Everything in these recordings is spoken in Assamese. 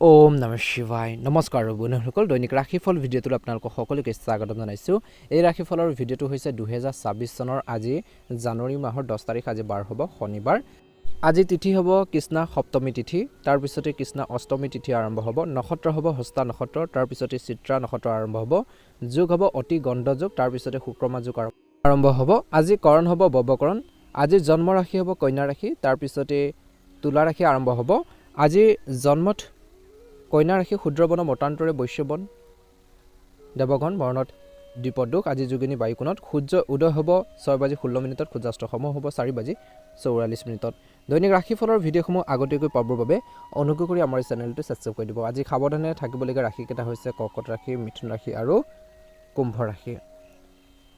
ওম নমঃ শিৱায় নমস্কাৰ বন্ধুসকল দৈনিক ৰাশিফল ভিডিঅ'টোত আপোনালোকক সকলোকে স্বাগতম জনাইছোঁ। এই ৰাশিফলৰ ভিডিঅ'টো হৈছে 2026 চনৰ আজি জানুৱাৰী মাহৰ 10 তাৰিখ আজি বাৰ হ'ব শনিবাৰ। আজি তিথি হ'ব কৃষ্ণা সপ্তমী তিথি, তাৰ পিছতে কৃষ্ণা অষ্টমী তিথি আৰম্ভ হ'ব। নক্ষত্ৰ হ'ব হস্তা নক্ষত্ৰ, তাৰ পিছতে চিত্ৰা নক্ষত্ৰ আৰম্ভ হ'ব। যোগ হ'ব অতি গণ্ড যোগ, তাৰ পিছতে শুক্ৰমা যোগ আৰম্ভ হ'ব। আজি কৰণ হ'ব বৱকৰণ। আজি জন্ম ৰাশি হ'ব কন্যা ৰাশি, তাৰ পিছতে তুলা ৰাশি আৰম্ভ হ'ব। আজি জন্মত কন্যা ৰাশি ক্ষুদ্ৰবন মতান্তৰে বৈশ্যবন দেৱগণ বৰ্ণত দ্বিপদোষ। আজি যোগিনী বায়ুকোণত সূৰ্য উদয় হ'ব 6:16 সূৰ্যাস্ত সময় হ'ব 4:44। দৈনিক ৰাশিফলৰ ভিডিঅ'সমূহ আগতীয়াকৈ পাবৰ বাবে অনুগ্ৰহ কৰি আমাৰ চেনেলটো ছাবস্ক্ৰাইব কৰি দিব। আজি সাৱধানে থাকিবলগীয়া ৰাশিকেইটা হৈছে কৰ্কট ৰাশি, মিথুন ৰাশি আৰু কুম্ভ ৰাশি।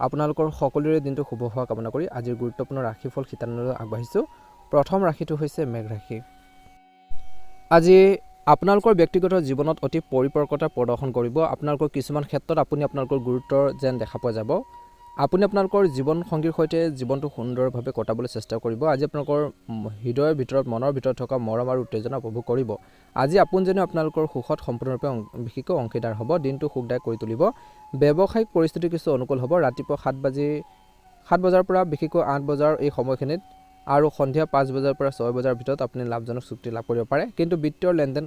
আপোনালোকৰ সকলোৰে দিনটো শুভ হোৱা কামনা কৰি আজিৰ গুৰুত্বপূৰ্ণ ৰাশিফল শিতানলৈ আগবাঢ়িছোঁ। প্ৰথম ৰাশিটো হৈছে মেঘ ৰাশি। আজি আপোনালোকৰ ব্যক্তিগত জীৱনত অতি পৰিপক্কতা প্ৰদৰ্শন কৰিব। আপোনালোকৰ কিছুমান ক্ষেত্ৰত আপুনি আপোনালোকৰ গুৰুত্ব যেন দেখা পোৱা যাব। আপুনি আপোনালোকৰ জীৱন সংগীৰ সৈতে জীৱনটো সুন্দৰভাৱে কটাবলৈ চেষ্টা কৰিব। আজি আপোনালোকৰ হৃদয়ৰ ভিতৰত মনৰ ভিতৰত থকা মৰম আৰু উত্তেজনা উপভোগ কৰিব। আজি আপোনজনে আপোনালোকৰ সুখত সম্পূৰ্ণৰূপে বিশেষকৈ অংশীদাৰ হ'ব। দিনটো সুখদায়ক কৰি তুলিব। ব্যৱসায়িক পৰিস্থিতি কিছু অনুকূল হ'ব। ৰাতিপুৱা 7 বজাৰ পৰা বিশেষকৈ 8 বজাৰ এই সময়খিনিত আৰু সন্ধিয়া 5 বজাৰ পৰা 6 বজাৰ ভিতৰত আপুনি লাভজনক চুক্তি লাভ কৰিব পাৰে। কিন্তু বিত্তীয় লেনদেন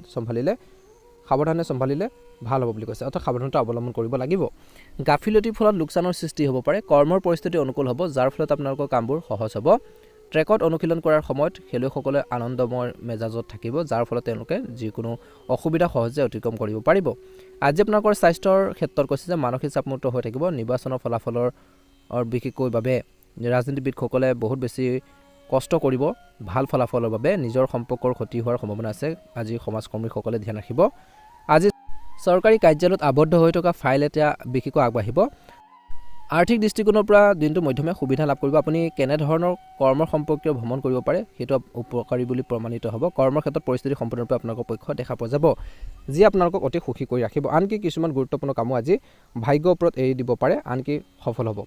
সাৱধানে চম্ভালিলে ভাল হ'ব বুলি কৈছে, অৰ্থাৎ সাৱধানতা অৱলম্বন কৰিব লাগিব। গাফিলতিৰ ফলত লোকচানৰ সৃষ্টি হ'ব পাৰে। কৰ্মৰ পৰিস্থিতি অনুকূল হ'ব, যাৰ ফলত আপোনালোকৰ কামবোৰ সহজ হ'ব। ট্ৰেকত অনুশীলন কৰাৰ সময়ত খেলুৱৈসকলে আনন্দময় মেজাজত থাকিব, যাৰ ফলত তেওঁলোকে যিকোনো অসুবিধা সহজে অতিক্ৰম কৰিব পাৰিব। আজি আপোনালোকৰ স্বাস্থ্যৰ ক্ষেত্ৰত কৈছে যে মানসিক চাপমুক্ত হৈ থাকিব। নিৰ্বাচনৰ ফলাফলৰ বিশেষকৈ বাবে ৰাজনীতিবিদসকলে বহুত বেছি কষ্ট কৰিব ভাল ফলাফলৰ বাবে। নিজৰ সম্পৰ্কৰ ক্ষতি হোৱাৰ সম্ভাৱনা আছে। আজি সমাজকৰ্মীসকলে ধ্যান ৰাখিব। আজি চৰকাৰী কাৰ্যালয়ত আবদ্ধ হৈ থকা ফাইল এটা বিশেষকৈ আগবাঢ়িব। আৰ্থিক দৃষ্টিকোণৰ পৰা দিনটো মধ্যমীয়া সুবিধা লাভ কৰিব। আপুনি কেনেধৰণৰ কৰ্মৰ সম্পৰ্কীয় ভ্ৰমণ কৰিব পাৰে সেইটো উপকাৰী বুলি প্ৰমাণিত হ'ব। কৰ্মৰ ক্ষেত্ৰত পৰিস্থিতি সম্পূৰ্ণৰূপে আপোনালোকৰ পক্ষ দেখা পোৱা যাব, যি আপোনালোকক অতি সুখী কৰি ৰাখিব। আনকি কিছুমান গুৰুত্বপূৰ্ণ কামো আজি ভাগ্যৰ ওপৰত এৰি দিব পাৰে, আনকি সফল হ'ব।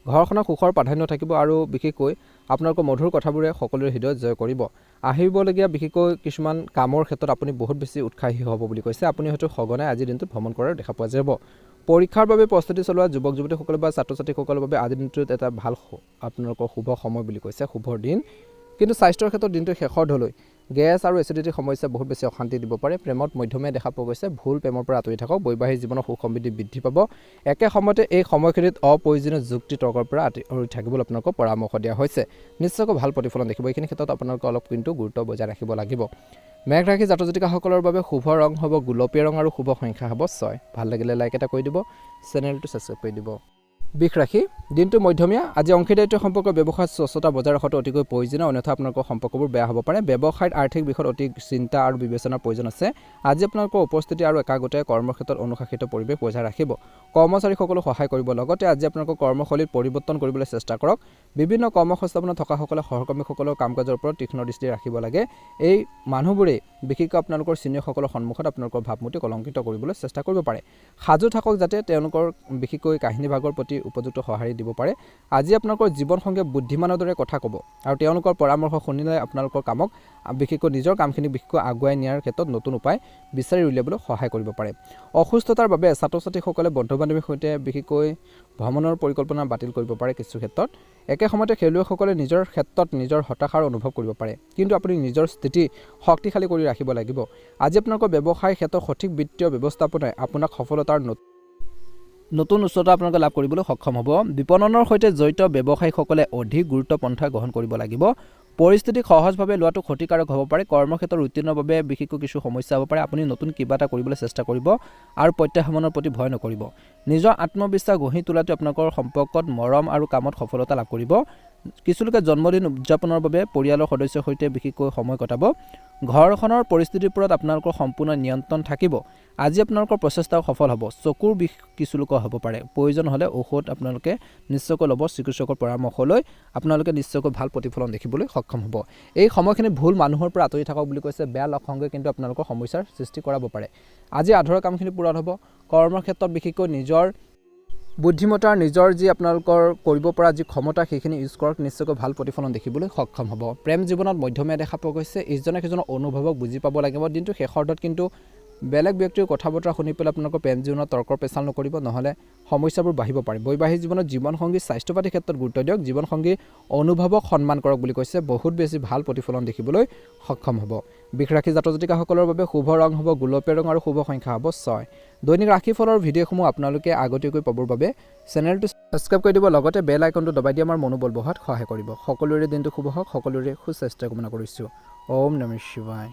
ঘৰখনৰ সুখৰ প্ৰাধান্য থাকিব আৰু বিশেষকৈ আপোনালোকৰ মধুৰ কথাবোৰে সকলোৰে হৃদয়ত জয় কৰিব। আহিবলগীয়া বিশেষকৈ কিছুমান কামৰ ক্ষেত্ৰত আপুনি বহুত বেছি উৎসাহী হ'ব বুলি কৈছে। আপুনি হয়তো সঘনাই আজিৰ দিনটোত ভ্ৰমণ কৰাৰ দেখা পোৱা যাব। পৰীক্ষাৰ বাবে প্ৰস্তুতি চলোৱা যুৱক যুৱতীসকলে বা ছাত্ৰ ছাত্ৰীসকলৰ বাবে আজিৰ দিনটোত এটা ভাল আপোনালোকৰ শুভ সময় বুলি কৈছে, শুভৰ দিন। কিন্তু স্বাস্থ্যৰ ক্ষেত্ৰত দিনটো শেষৰ ঢলৈ গেছ আৰু এচিডিটিৰ সমস্যা বহুত বেছি অশান্তি দিব পাৰে। প্ৰেমত মধ্যমীয়া দেখা পোৱা গৈছে। ভুল প্ৰেমৰ পৰা আঁতৰি থাকক। বৈবাহিক জীৱনৰ সুখ সমৃদ্ধি বৃদ্ধি পাব। একে সময়তে এই সময়খিনিত অপ্ৰয়োজনীয় যুক্তি তৰ্কৰ পৰা আঁতৰি থাকিবলৈ আপোনালোকক পৰামৰ্শ দিয়া হৈছে। নিশ্চয়কৈ ভাল প্ৰতিফলন দেখিব। এইখিনি ক্ষেত্ৰত আপোনালোকে অলপ কিন্তু গুৰুত্ব বজাই ৰাখিব লাগিব। মেঘ ৰাশি জাতক জাতিকাসকলৰ বাবে শুভ ৰং হ'ব গোলপীয়া ৰং আৰু শুভ সংখ্যা হ'ব 6। ভাল লাগিলে লাইক এটা কৰি দিব, চেনেলটো ছাবস্ক্ৰাইব কৰি দিব। বৃষ ৰাশি দিনটো মধ্যমীয়া। আজি অংশীদাৰিত্ব সম্পৰ্ক ব্যৱসায়ত স্বচ্ছতা বজাই ৰখাটো অতিকৈ প্ৰয়োজনীয়, অন্যথা আপোনালোকৰ সম্পৰ্কবোৰ বেয়া হ'ব পাৰে। ব্যৱসায়ত আৰ্থিক বিষয়ত অতি চিন্তা আৰু বিবেচনাৰ প্ৰয়োজন আছে। আজি আপোনালোকৰ উপস্থিতি আৰু একাগ্ৰতাই কৰ্মক্ষেত্ৰত অনুশাসিত পৰিৱেশ বজাই ৰাখিব। কৰ্মচাৰীসকলক সহায় কৰিব। লগতে আজি আপোনালোকৰ কৰ্মশৈলীত পৰিৱৰ্তন কৰিবলৈ চেষ্টা কৰক। বিভিন্ন কৰ্মসংস্থাপনত থকাসকলে সহকৰ্মীসকলৰ কাম কাজৰ ওপৰত তীক্ষ্ণ দৃষ্টি ৰাখিব লাগে। এই মানুহবোৰেই বিশেষকৈ আপোনালোকৰ ছিনিয়ৰসকলৰ সন্মুখত আপোনালোকৰ ভাৱমূৰ্তি কলংকিত কৰিবলৈ চেষ্টা কৰিব পাৰে। সাজু থাকক যাতে তেওঁলোকৰ বিশেষকৈ কাহিনী ভাগৰ প্ৰতি উপযুক্ত সঁহাৰি দিব পাৰে। আজি আপোনালোকৰ জীৱনসংগীয়ে বুদ্ধিমানৰ দৰে কথা ক'ব আৰু তেওঁলোকৰ পৰামৰ্শ শুনিলে আপোনালোকৰ কামক বিশেষকৈ নিজৰ কামখিনি বিশেষকৈ আগুৱাই নিয়াৰ ক্ষেত্ৰত নতুন উপায় বিচাৰি উলিয়াবলৈ সহায় কৰিব পাৰে। অসুস্থতাৰ বাবে ছাত্ৰ ছাত্ৰীসকলে বন্ধু বান্ধৱীৰ সৈতে বিশেষকৈ ভ্ৰমণৰ পৰিকল্পনা বাতিল কৰিব পাৰে কিছু ক্ষেত্ৰত। একে সময়তে খেলুৱৈসকলে নিজৰ ক্ষেত্ৰত নিজৰ হতাশাৰ অনুভৱ কৰিব পাৰে, কিন্তু আপুনি নিজৰ স্থিতি শক্তিশালী কৰি ৰাখিব লাগিব। আজি আপোনালোকৰ ব্যৱসায়ৰ ক্ষেত্ৰত সঠিক বিত্তীয় ব্যৱস্থাপনাই আপোনাক সফলতাৰ নতুন উচ্চতা আপোনালোকে লাভ কৰিবলৈ সক্ষম হ'ব। বিপণনৰ সৈতে জড়িত ব্যৱসায়ীসকলে অধিক গুৰুত্ব পন্থা গ্ৰহণ কৰিব লাগিব। পৰিস্থিতিক সহজভাৱে লোৱাটো ক্ষতিকাৰক হ'ব পাৰে। কৰ্মক্ষেত্ৰৰ ৰুটিনৰ বাবে বিশেষকৈ কিছু সমস্যা হ'ব পাৰে। আপুনি নতুন কিবা এটা কৰিবলৈ চেষ্টা কৰিব আৰু প্ৰত্যাহ্বানৰ প্ৰতি ভয় নকৰিব। নিজৰ আত্মবিশ্বাস গঢ়ি তোলাটো আপোনালোকৰ সম্পৰ্কত মৰম আৰু কামত সফলতা লাভ কৰিব। কিছু লোকে জন্মদিন উদযাপনৰ বাবে পৰিয়ালৰ সদস্যৰ সৈতে বিশেষকৈ সময় কটাব। ঘৰখনৰ পৰিস্থিতিৰ ওপৰত আপোনালোকৰ সম্পূৰ্ণ নিয়ন্ত্ৰণ থাকিব। আজি আপোনালোকৰ প্ৰচেষ্টাও সফল হ'ব। চকুৰ বিষ কিছু লোকৰ হ'ব পাৰে। প্ৰয়োজন হ'লে ঔষধ আপোনালোকে নিশ্চয়কৈ ল'ব। চিকিৎসকৰ পৰামৰ্শ লৈ আপোনালোকে নিশ্চয়কৈ ভাল প্ৰতিফলন দেখিবলৈ সক্ষম হ'ব। এই সময়খিনি ভুল মানুহৰ পৰা আঁতৰি থাকক বুলি কৈছে। বেয়া লক্ষণে কিন্তু আপোনালোকৰ সমস্যাৰ সৃষ্টি কৰাব পাৰে। আজি আধৰুৱা কামখিনি পূৰণ হ'ব। কৰ্মৰ ক্ষেত্ৰত বিশেষকৈ নিজৰ বুদ্ধিমত্তাৰ নিজৰ যি আপোনালোকৰ কৰিব পৰা যি ক্ষমতা সেইখিনি ইউজ কৰক। নিশ্চয়কৈ ভাল প্ৰতিফলন দেখিবলৈ সক্ষম হ'ব। প্ৰেম জীৱনত মধ্যমীয়া দেখা পোৱা গৈছে। ইজনে সিজনৰ অনুভৱক বুজি পাব লাগিব। দিনটো শেষৰ দিনত কিন্তু বেলেগ ব্যক্তিৰ কথা বতৰা শুনি পেলাই আপোনালোকৰ প্ৰেম জীৱনত তৰ্কৰ পেচাল নকৰিব, নহ'লে সমস্যাবোৰ বাঢ়িব পাৰে। বৈবাহিক জীৱনত জীৱনসংগী স্বাস্থ্যপাতিৰ ক্ষেত্ৰত গুৰুত্ব দিয়ক, জীৱনসংগীৰ অনুভৱক সন্মান কৰক বুলি কৈছে। বহুত বেছি ভাল প্ৰতিফলন দেখিবলৈ সক্ষম হ'ব। বৃষ ৰাশি জাতক জাতিকাসকলৰ বাবে শুভ ৰং হ'ব গোলপীয়া ৰং আৰু শুভ সংখ্যা হ'ব 6। দৈনিক ৰাশিফলৰ ভিডিঅ'সমূহ আপোনালোকে আগতীয়াকৈ পাবৰ বাবে চেনেলটো ছাবস্ক্ৰাইব কৰি দিব, লগতে বেল আইকনটো দবাই দি আমাৰ মনোবল বঢ়োৱাত সহায় কৰিব। সকলোৰে দিনটো শুভ হওক, সকলোৰে সুস্বাস্থ্য কামনা কৰিছোঁ। ওম নমঃ শিৱায়।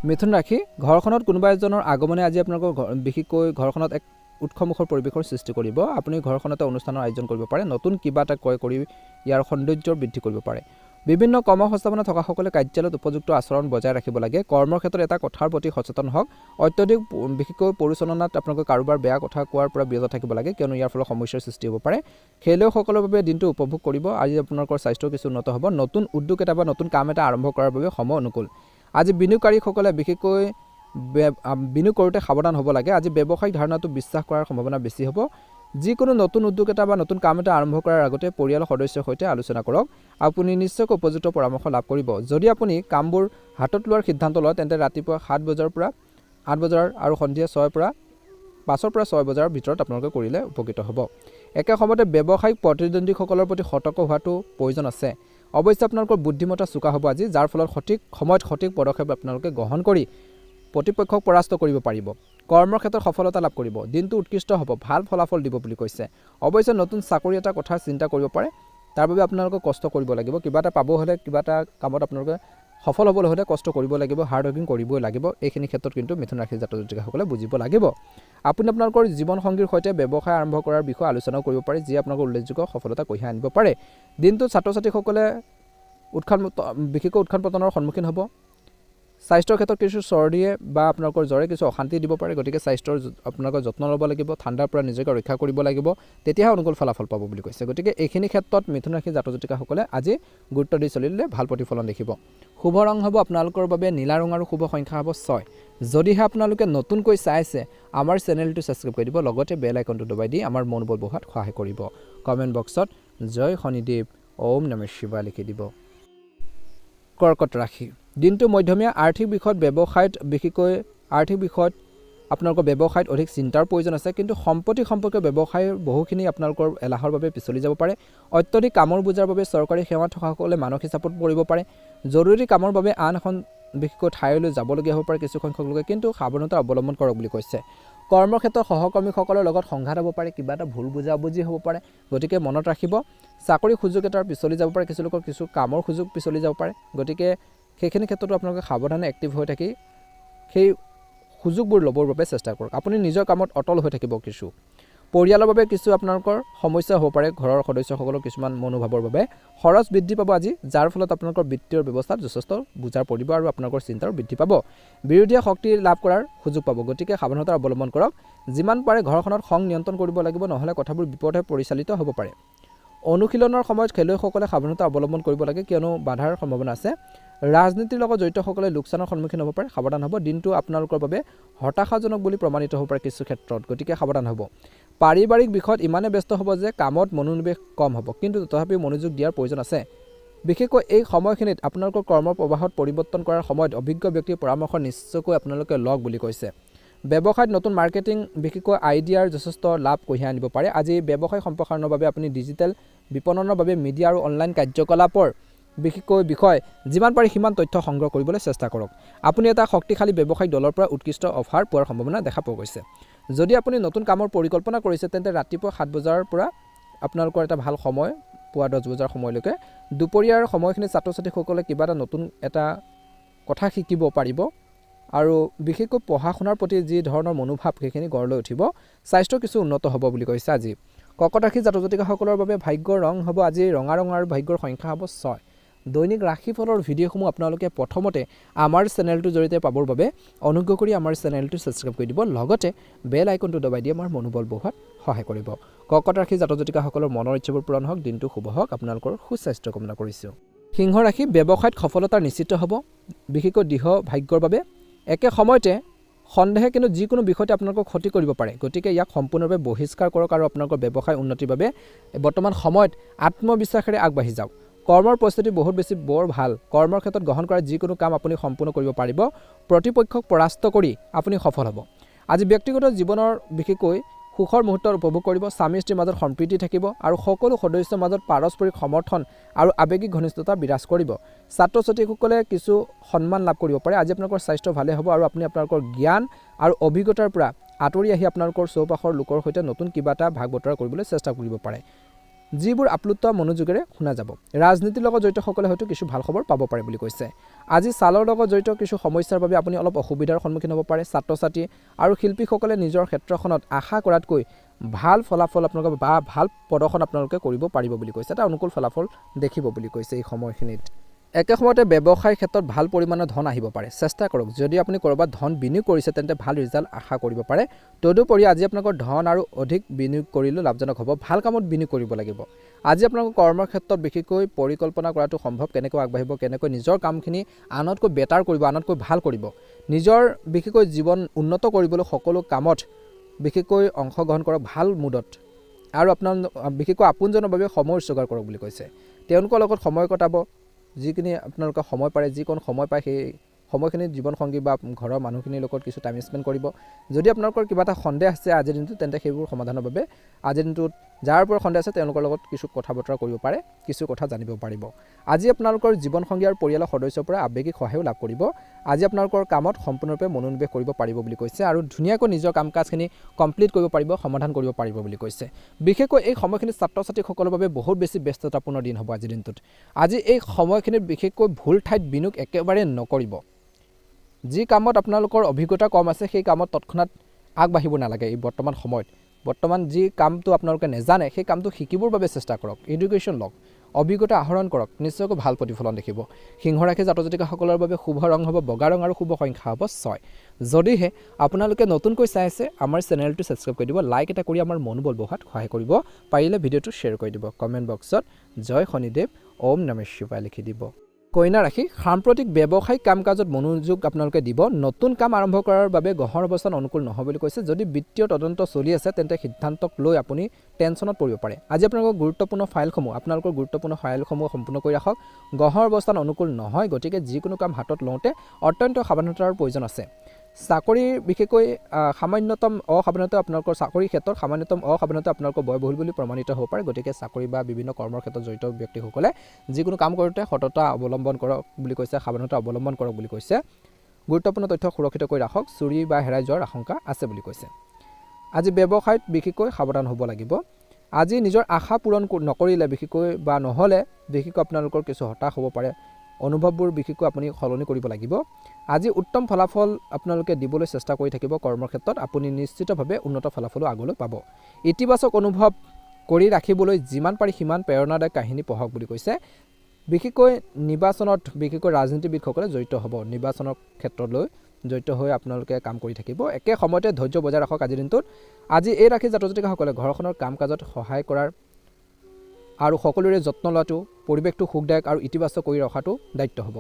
মিথুন ৰাশি, ঘৰখনত কোনোবা এজনৰ আগমনে আজি আপোনালোকৰ বিশেষকৈ ঘৰখনত এক উৎসৱমুখৰ পৰিৱেশৰ সৃষ্টি কৰিব। আপুনি ঘৰখনতে অনুষ্ঠানৰ আয়োজন কৰিব পাৰে, নতুন কিবা এটা ক্ৰয় কৰি ইয়াৰ সৌন্দৰ্যৰ বৃদ্ধি কৰিব পাৰে। বিভিন্ন কৰ্মসংস্থাপনত থকাসকলে কাৰ্যালয়ত উপযুক্ত আচৰণ বজাই ৰাখিব লাগে। কৰ্মৰ ক্ষেত্ৰত এটা কথাৰ প্ৰতি সচেতন হওক। অত্যধিক বিশেষকৈ পৰিচালনাত আপোনালোকে কাৰোবাৰ বেয়া কথা কোৱাৰ পৰা বিৰত থাকিব লাগে, কিয়নো ইয়াৰ ফলত সমস্যাৰ সৃষ্টি হ'ব পাৰে। খেলুৱৈসকলৰ বাবে দিনটো উপভোগ কৰিব। আজি আপোনালোকৰ স্বাস্থ্য কিছু উন্নত হ'ব। নতুন উদ্যোগ এটা বা নতুন কাম এটা আৰম্ভ কৰাৰ বাবে সময় অনুকূল। আজি বিনিয়োগকাৰীসকলে বিশেষকৈ বিনিয়োগ কৰোঁতে সাৱধান হ'ব লাগে। আজি ব্যৱসায়িক ধাৰণাটো বিশ্বাস কৰাৰ সম্ভাৱনা বেছি হ'ব। যিকোনো নতুন উদ্যোগ এটা বা নতুন কাম এটা আৰম্ভ কৰাৰ আগতে পৰিয়ালৰ সদস্যৰ সৈতে আলোচনা কৰক। আপুনি নিশ্চয়কৈ উপযুক্ত পৰামৰ্শ লাভ কৰিব। যদি আপুনি কামবোৰ হাতত লোৱাৰ সিদ্ধান্ত লয়, তেন্তে ৰাতিপুৱা 7 বজাৰ পৰা 8 বজাৰ আৰু সন্ধিয়া 5 পৰা 6 বজাৰ ভিতৰত আপোনালোকে কৰিলে উপকৃত হ'ব। একে সময়তে ব্যৱসায়িক প্ৰতিদ্বন্দ্বীসকলৰ প্ৰতি সতৰ্ক হোৱাটো প্ৰয়োজন আছে। অৱশ্যে আপোনালোকৰ বুদ্ধিমত্তা চোকা হ'ব আজি, যাৰ ফলত সঠিক সময়ত সঠিক পদক্ষেপ আপোনালোকে গ্ৰহণ কৰি প্ৰতিপক্ষক পৰাস্ত কৰিব পাৰিব। কৰ্মৰ ক্ষেত্ৰত সফলতা লাভ কৰিব। দিনটো উৎকৃষ্ট হ'ব, ভাল ফলাফল দিব বুলি কৈছে। অৱশ্যে নতুন চাকৰি এটা কথা চিন্তা কৰিব পাৰে, তাৰ বাবে আপোনালোকে কষ্ট কৰিব লাগিব। কিবা এটা পাব হ'লে, কিবা এটা কামত আপোনালোকে সফল হ'বলৈ হ'লে কষ্ট কৰিব লাগিব, হাৰ্ড ৱৰ্কিং কৰিবই লাগিব। এইখিনি ক্ষেত্ৰত কিন্তু মিথুন ৰাশিৰ জাতক জাতিকাসকলে বুজিব লাগিব। আপুনি আপোনালোকৰ জীৱনসংগীৰ সৈতে ব্যৱসায় আৰম্ভ কৰাৰ বিষয়ে আলোচনাও কৰিব পাৰে, যিয়ে আপোনালোকৰ উল্লেখযোগ্য সফলতা কঢ়িয়াই আনিব পাৰে। দিনটোত ছাত্ৰ ছাত্ৰীসকলে বিশেষকৈ উত্থান পতনৰ সন্মুখীন হ'ব। স্বাস্থ্যৰ ক্ষেত্ৰত কিছু চৰ্দিয়ে বা আপোনালোকৰ জ্বৰে কিছু অশান্তি দিব পাৰে, গতিকে স্বাস্থ্যৰ আপোনালোকৰ যত্ন ল'ব লাগিব, ঠাণ্ডাৰ পৰা নিজকে ৰক্ষা কৰিব লাগিব, তেতিয়াহে অনুকূল ফলাফল পাব বুলি কৈছে। গতিকে এইখিনি ক্ষেত্ৰত মিথুন ৰাশিৰ জাতক জাতিকাসকলে আজি গুৰুত্ব দি চলিলে ভাল প্ৰতিফলন দেখিব। শুভ ৰং হ'ব আপোনালোকৰ বাবে নীলা ৰং আৰু শুভ সংখ্যা হ'ব 6। যদিহে আপোনালোকে নতুনকৈ চাইছে, আমাৰ চেনেলটো ছাবস্ক্ৰাইব কৰি দিব, লগতে বেল আইকনটো দবাই দি আমাৰ মনোবল বঢ়োৱাত সহায় কৰিব। কমেণ্ট বক্সত জয় শনিদেৱ, ওম নমঃ শিৱায় লিখি দিব। কৰ্কট ৰাশি, দিনটো মধ্যমীয়া। আৰ্থিক বিষয়ত ব্যৱসায়ত বিশেষকৈ আপোনালোকৰ ব্যৱসায়ত অধিক চিন্তাৰ প্ৰয়োজন আছে, কিন্তু সম্পত্তি সম্পৰ্কীয় ব্যৱসায়ৰ বহুখিনি আপোনালোকৰ এলাহৰ বাবে পিছলি যাব পাৰে। অত্যধিক কামৰ বোজাৰ বাবে চৰকাৰী সেৱাত থকাসকলে মানসিক চাপত পৰিব পাৰে। জৰুৰী কামৰ বাবে আন এখন বিশেষকৈ ঠাইলৈ যাবলগীয়া হ'ব পাৰে কিছু সংখ্যক লোকে, কিন্তু সাৱধানতা অৱলম্বন কৰক বুলি কৈছে। কৰ্মৰ ক্ষেত্ৰত সহকৰ্মীসকলৰ লগত সংঘাত হ'ব পাৰে, কিবা এটা ভুল বুজাবুজি হ'ব পাৰে, গতিকে মনত ৰাখিব। চাকৰি সুযোগ এটাৰ পিছলি যাব পাৰে, কিছু লোকৰ কিছু কামৰ সুযোগ পিছলি যাব পাৰে, গতিকে সেইখিনি ক্ষেত্ৰতো আপোনালোকে সাৱধানে এক্টিভ হৈ থাকি সেই সুযোগবোৰ ল'বৰ বাবে চেষ্টা কৰক। আপুনি নিজৰ কামত অটল হৈ থাকিব। কিছু পৰিয়ালৰ বাবে কিছু আপোনালোকৰ সমস্যা হ'ব পাৰে, ঘৰৰ সদস্যসকলৰ কিছুমান মনোভাৱৰ বাবে খৰচ বৃদ্ধি পাব আজি, যাৰ ফলত আপোনালোকৰ বিত্তীয় ব্যৱস্থাত যথেষ্ট বুজাৰ পৰিব আৰু আপোনালোকৰ চিন্তাও বৃদ্ধি পাব। বিৰোধীয়ে শক্তি লাভ কৰাৰ সুযোগ পাব, গতিকে সাৱধানতা অৱলম্বন কৰক। যিমান পাৰে ঘৰখনত খং নিয়ন্ত্ৰণ কৰিব লাগিব, নহ'লে কথাবোৰ বিপদে পৰিচালিত হ'ব পাৰে। অনুশীলনৰ সময়ত খেলুৱৈসকলে সাৱধানতা অৱলম্বন কৰিব লাগে, কিয়নো বাধাৰ সম্ভাৱনা আছে। ৰাজনীতিৰ লগত জড়িতসকলে লোকচানৰ সন্মুখীন হ'ব পাৰে, সাৱধান হ'ব। দিনটো আপোনালোকৰ বাবে হতাশাজনক বুলি প্ৰমাণিত হ'ব পাৰে কিছু ক্ষেত্ৰত, গতিকে সাৱধান হ'ব। পাৰিবাৰিক বিষয়ত ইমানে ব্যস্ত হ'ব যে কামত মনোনিৱেশ কম হ'ব, কিন্তু তথাপিও মনোযোগ দিয়াৰ প্ৰয়োজন আছে। বিশেষকৈ এই সময়খিনিত আপোনালোকৰ কৰ্মৰ প্ৰবাহত পৰিৱৰ্তন কৰাৰ সময়ত অভিজ্ঞ ব্যক্তিৰ পৰামৰ্শ নিশ্চয়কৈ আপোনালোকে লওক বুলি কৈছে। ব্যৱসায়ত নতুন মাৰ্কেটিং বিশেষকৈ আইডিয়াৰ যথেষ্ট লাভ কঢ়িয়াই আনিব পাৰে। আজি ব্যৱসায় সম্প্ৰসাৰণৰ বাবে আপুনি ডিজিটেল বিপণনৰ বাবে মিডিয়া আৰু অনলাইন কাৰ্যকলাপৰ বিশেষকৈ বিষয় যিমান পাৰি সিমান তথ্য সংগ্ৰহ কৰিবলৈ চেষ্টা কৰক। আপুনি এটা শক্তিশালী ব্যৱসায়িক দলৰ পৰা উৎকৃষ্ট অফাৰ পোৱাৰ সম্ভাৱনা দেখা পোৱা গৈছে। যদি আপুনি নতুন কামৰ পৰিকল্পনা কৰিছে, তেন্তে ৰাতিপুৱা 7 বজাৰ পৰা আপোনালোকৰ এটা ভাল সময়, পুৱা 10 বজাৰ সময়লৈকে। দুপৰীয়াৰ সময়খিনি ছাত্ৰ ছাত্ৰীসকলে কিবা এটা নতুন এটা কথা শিকিব পাৰিব আৰু বিশেষকৈ পঢ়া শুনাৰ প্ৰতি যি ধৰণৰ মনোভাৱ সেইখিনি গঢ় লৈ উঠিব। স্বাস্থ্য কিছু উন্নত হ'ব বুলি কৈছে আজি। কৰ্কট ৰাশি জাতক জাতিকাসকলৰ বাবে ভাগ্যৰ ৰং হ'ব আজি ৰঙা ৰং আৰু ভাগ্যৰ সংখ্যা হ'ব 6। দৈনিক ৰাশিফলৰ ভিডিঅ'সমূহ আপোনালোকে প্ৰথমতে আমাৰ চেনেলটোৰ জৰিয়তে পাবৰ বাবে অনুগ্ৰহ কৰি আমাৰ চেনেলটো ছাবস্ক্ৰাইব কৰি দিব, লগতে বেল আইকনটো দবাই দি আমাৰ মনোবল বঢ়োৱাত সহায় কৰিব। কৰ্কট ৰাশি জাতক জাতিকাসকলৰ মনৰ ইচ্ছাবোৰ পূৰণ হওক, দিনটো শুভ হওক, আপোনালোকৰ সুস্বাস্থ্য কামনা কৰিছোঁ। সিংহ ৰাশি, ব্যৱসায়ত সফলতা নিশ্চিত হ'ব, বিশেষকৈ দৃঢ় ভাগ্যৰ বাবে। একে সময়তে সন্দেহে কিন্তু যিকোনো বিষয়তে আপোনালোকক ক্ষতি কৰিব পাৰে, গতিকে ইয়াক সম্পূৰ্ণৰূপে বহিষ্কাৰ কৰক আৰু আপোনালোকৰ ব্যৱসায় উন্নতিৰ বাবে বৰ্তমান সময়ত আত্মবিশ্বাসেৰে আগবাঢ়ি যাওক। কৰ্মৰ পৰিস্থিতি বহুত বেছি বৰ ভাল। কৰ্মৰ ক্ষেত্ৰত গ্ৰহণ কৰা যিকোনো কাম আপুনি সম্পূৰ্ণ কৰিব পাৰিব। প্ৰতিপক্ষক পৰাস্ত কৰি আপুনি সফল হ'ব। আজি ব্যক্তিগত জীৱনৰ বিশেষকৈ সুখৰ মুহূৰ্ত উপভোগ কৰিব। স্বামী স্ত্ৰীৰ মাজত সম্প্ৰীতি থাকিব আৰু সকলো সদস্যৰ মাজত পাৰস্পৰিক সমৰ্থন আৰু আৱেগিক ঘনিষ্ঠতা বিৰাজ কৰিব। ছাত্ৰ ছাত্ৰীসকলে কিছু সন্মান লাভ কৰিব পাৰে। আজি আপোনালোকৰ স্বাস্থ্য ভালে হ'ব আৰু আপুনি আপোনালোকৰ জ্ঞান আৰু অভিজ্ঞতাৰ পৰা আঁতৰি আহি আপোনালোকৰ চৌপাশৰ লোকৰ সৈতে নতুন কিবা এটা ভাগ বতৰা কৰিবলৈ চেষ্টা কৰিব পাৰে, যিবোৰ আপ্লুত মনোযোগেৰে শুনা যাব। ৰাজনীতিৰ লগত জড়িতসকলে হয়তো কিছু ভাল খবৰ পাব পাৰে বুলি কৈছে। আজি ছালৰ লগত জড়িত কিছু সমস্যাৰ বাবে আপুনি অলপ অসুবিধাৰ সন্মুখীন হ'ব পাৰে। ছাত্ৰ ছাত্ৰী আৰু শিল্পীসকলে নিজৰ ক্ষেত্ৰখনত আশা কৰাতকৈ ভাল ফলাফল আপোনালোকে বা ভাল প্ৰদৰ্শন আপোনালোকে কৰিব পাৰিব বুলি কৈছে। এটা অনুকূল ফলাফল দেখিব বুলি কৈছে এই সময়খিনিত। একে সময়তে ব্যৱসায়ৰ ক্ষেত্ৰত ভাল পৰিমাণৰ ধন আহিব পাৰে, চেষ্টা কৰক। যদি আপুনি ক'ৰবাত ধন বিনিয়োগ কৰিছে তেন্তে ভাল ৰিজাল্ট আশা কৰিব পাৰে। তদুপৰি আজি আপোনালোকৰ ধন আৰু অধিক বিনিয়োগ কৰিলেও লাভজনক হ'ব। ভাল কামত বিনিয়োগ কৰিব লাগিব। আজি আপোনালোকৰ কৰ্মৰ ক্ষেত্ৰত বিশেষকৈ পৰিকল্পনা কৰাটো সম্ভৱ, কেনেকৈ আগবাঢ়িব, কেনেকৈ নিজৰ কামখিনি আনতকৈ বেটাৰ কৰিব, আনতকৈ ভাল কৰিব। নিজৰ বিশেষকৈ জীৱন উন্নত কৰিবলৈ সকলো কামত বিশেষকৈ অংশগ্ৰহণ কৰক ভাল মুডত, আৰু আপোনাৰ বিশেষকৈ আপোনজনৰ বাবে সময় উৎসৰ্গ কৰক বুলি কৈছে। তেওঁলোকৰ লগত সময় কটাব, যিখিনি আপোনালোকে সময় পাৰে, যিকণ সময় পায় সেই সময়খিনিত জীৱনসংগী বা ঘৰৰ মানুহখিনিৰ লগত কিছু টাইম স্পেণ্ড কৰিব। যদি আপোনালোকৰ কিবা এটা সন্দেহ আছে আজিৰ দিনটোত, তেন্তে সেইবোৰ সমাধানৰ বাবে আজিৰ দিনটোত যাৰ ওপৰত সন্দেহ আছে তেওঁলোকৰ লগত কিছু কথা বতৰা কৰিব পাৰে, কিছু কথা জানিব পাৰিব। আজি আপোনালোকৰ জীৱনসংগী আৰু পৰিয়ালৰ সদস্যৰ পৰা আৱেগিক সহায়ো লাভ কৰিব। আজি আপোনালোকৰ কামত সম্পূৰ্ণৰূপে মনোনিৱেশ কৰিব পাৰিব বুলি কৈছে আৰু ধুনীয়াকৈ নিজৰ কাম কাজখিনি কমপ্লিট কৰিব পাৰিব, সমাধান কৰিব পাৰিব বুলি কৈছে। বিশেষকৈ এই সময়খিনিত ছাত্ৰ ছাত্ৰীসকলৰ বাবে বহুত বেছি ব্যস্ততাপূৰ্ণ দিন হ'ব আজিৰ দিনটোত। আজি এই সময়খিনিত বিশেষকৈ ভুল ঠাইত বিনিয়োগ একেবাৰে নকৰিব। যি কামত আপোনালোকৰ অভিজ্ঞতা কম আছে সেই কামত তৎক্ষণাত আগবাঢ়িব নালাগে। এই বৰ্তমান সময়ত যি কামটো আপোনালোকে নেজানে সেই কামটো শিকিবৰ বাবে চেষ্টা কৰক, এডুকেশ্যন লওক, অভিজ্ঞতা আহৰণ কৰক, নিশ্চয়কৈ ভাল প্ৰতিফলন দেখিব। সিংহ ৰাশি জাতক জাতিকাসকলৰ বাবে শুভ ৰং হ'ব বগা ৰং আৰু শুভ সংখ্যা হ'ব 6। যদিহে আপোনালোকে নতুনকৈ চাই আছে আমাৰ চেনেলটো ছাবস্ক্ৰাইব কৰি দিব, লাইক এটা কৰি আমাৰ মনোবল বঢ়াত সহায় কৰিব। পাৰিলে ভিডিঅ'টো শ্বেয়াৰ কৰি দিব, কমেণ্ট বক্সত জয় শনিদেৱ ওম নমঃ শিৱায় লিখি দিব। কন্যা ৰাশি সাম্প্ৰতিক ব্যৱসায়িক কাম কাজত মনোযোগ আপোনালোকে দিব। নতুন কাম আৰম্ভ কৰাৰ বাবে গ্ৰহৰ অৱস্থান অনুকূল নহয় বুলি কৈছে। যদি বিত্তীয় তদন্ত চলি আছে তেন্তে সিদ্ধান্তক লৈ আপুনি টেনশ্যনত পৰিব পাৰে। আজি আপোনালোকৰ গুৰুত্বপূৰ্ণ ফাইলসমূহ সম্পূৰ্ণ কৰি ৰাখক। গ্ৰহৰ অৱস্থান অনুকূল নহয়, গতিকে যিকোনো কাম হাতত লওঁতে অত্যন্ত সাৱধানতাৰ প্ৰয়োজন আছে। চাকৰিৰ বিশেষকৈ সামান্যতম অসাৱধানতা আপোনালোকৰ চাকৰিৰ ক্ষেত্ৰত আপোনালোকৰ ব্যয়বহুল বুলি প্ৰমাণিত হ'ব পাৰে। গতিকে চাকৰি বা বিভিন্ন কৰ্মৰ ক্ষেত্ৰত জড়িত ব্যক্তিসকলে যিকোনো কাম কৰোঁতে সততা অৱলম্বন কৰক বুলি কৈছে, সাৱধানতা অৱলম্বন কৰক বুলি কৈছে। গুৰুত্বপূৰ্ণ তথ্য সুৰক্ষিত কৰি ৰাখক, চুৰি বা হেৰাই যোৱাৰ আশংকা আছে বুলি কৈছে। আজি ব্যৱসায়ত বিশেষকৈ সাৱধান হ'ব লাগিব। আজি নিজৰ আশা পূৰণ নকৰিলে বিশেষকৈ বা নহ'লে বিশেষকৈ আপোনালোকৰ কিছু হতাশ হ'ব পাৰে। অনুভৱবোৰ বিশেষকৈ আপুনি সলনি কৰিব লাগিব। আজি উত্তম ফলাফল আপোনালোকে দিবলৈ চেষ্টা কৰি থাকিব। কৰ্মৰ ক্ষেত্ৰত আপুনি নিশ্চিতভাৱে উন্নত ফলাফলো আগলৈ পাব। ইতিবাচক অনুভৱ কৰি ৰাখিবলৈ যিমান পাৰি সিমান প্ৰেৰণাদায়ক কাহিনী পঢ়ক বুলি কৈছে। বিশেষকৈ নিৰ্বাচনত বিশেষকৈ ৰাজনীতিবিদসকলে জড়িত হ'ব, নিৰ্বাচনৰ ক্ষেত্ৰলৈ জড়িত হৈ আপোনালোকে কাম কৰি থাকিব। একে সময়তে ধৈৰ্য বজাই ৰাখক আজিৰ দিনটোত। আজি এই ৰাশি জাতক জাতিকাসকলে ঘৰখনৰ কাম কাজত সহায় কৰাৰ আৰু সকলোৰে যত্ন লোৱাটো, পৰিৱেশটো সুখদায়ক আৰু ইতিবাচক কৰি ৰখাটো দায়িত্ব হ'ব।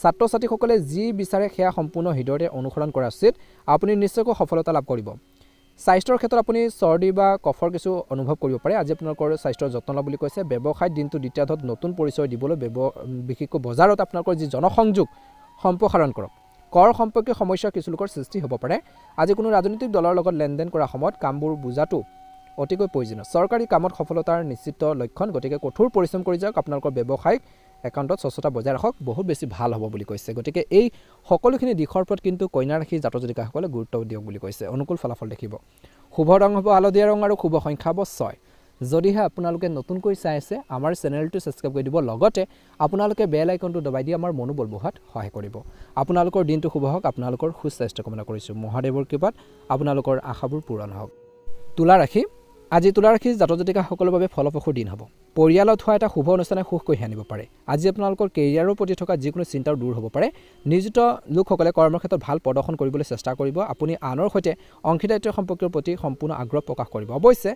ছাত্ৰ ছাত্ৰীসকলে যি বিচাৰে সেয়া সম্পূৰ্ণ হৃদয়ৰে অনুসৰণ কৰা উচিত। আপুনি নিশ্চয়কৈ সফলতা লাভ কৰিব। স্বাস্থ্যৰ ক্ষেত্ৰত আপুনি চৰ্দি বা কফৰ কিছু অনুভৱ কৰিব পাৰে। আজি আপোনালোকৰ স্বাস্থ্যৰ যত্ন লওক বুলি কৈছে। ব্যৱসায়ত দিনটো দ্বিতীয়াৰ্ধত নতুন পৰিচয় দিবলৈ বিশেষকৈ বজাৰত আপোনালোকৰ যি জনসংযোগ সম্প্ৰসাৰণ কৰক। কৰ সম্পৰ্কীয় সমস্যাৰ কিছু লোকৰ সৃষ্টি হ'ব পাৰে। আজি কোনো ৰাজনৈতিক দলৰ লগত লেনদেন কৰাৰ সময়ত কামবোৰ বুজাটো অতিকৈ প্ৰয়োজনীয়। চৰকাৰী কামত সফলতাৰ নিশ্চিত লক্ষণ, গতিকে কঠোৰ পৰিশ্ৰম কৰি যাওক। আপোনালোকৰ ব্যৱসায়িক একাউণ্টত স্বচ্ছতা বজাই ৰাখক, বহুত বেছি ভাল হ'ব বুলি কৈছে। গতিকে এই সকলোখিনি দিশৰ ওপৰত কিন্তু কন্যা ৰাশি জাতক জাতিকাসকলে গুৰুত্ব দিয়ক বুলি কৈছে। অনুকূল ফলাফল দেখিব। শুভ ৰং হ'ব হালধীয়া ৰং আৰু শুভ সংখ্যা হ'ব 6। যদিহে আপোনালোকে নতুনকৈ চাই আছে আমাৰ চেনেলটো ছাবস্ক্ৰাইব কৰি দিব, লগতে আপোনালোকে বেল আইকনটো দবাই দি আমাৰ মনোবল বঢ়াত সহায় কৰিব। আপোনালোকৰ দিনটো শুভ হওক, আপোনালোকৰ সুস্বাস্থ্য কামনা কৰিছোঁ। মহাদেৱৰ কৃপাত আপোনালোকৰ আশাবোৰ পূৰণ হওক। তুলা ৰাশি আজি তুলা ৰাশি জাতক জাতিকাসকলৰ বাবে ফলপ্ৰসূ দিন হ'ব। পৰিয়ালত হোৱা এটা শুভ অনুষ্ঠানে সুখ কঢ়িয়াই আনিব পাৰে। আজি আপোনালোকৰ কেৰিয়াৰৰ প্ৰতি থকা যিকোনো চিন্তাও দূৰ হ'ব পাৰে। নিয়োজিত লোকসকলে কৰ্মৰ ক্ষেত্ৰত ভাল প্ৰদৰ্শন কৰিবলৈ চেষ্টা কৰিব। আপুনি আনৰ সৈতে অংশীদাৰিত্ব সম্পৰ্কৰ প্ৰতি সম্পূৰ্ণ আগ্ৰহ প্ৰকাশ কৰিব। অৱশ্যে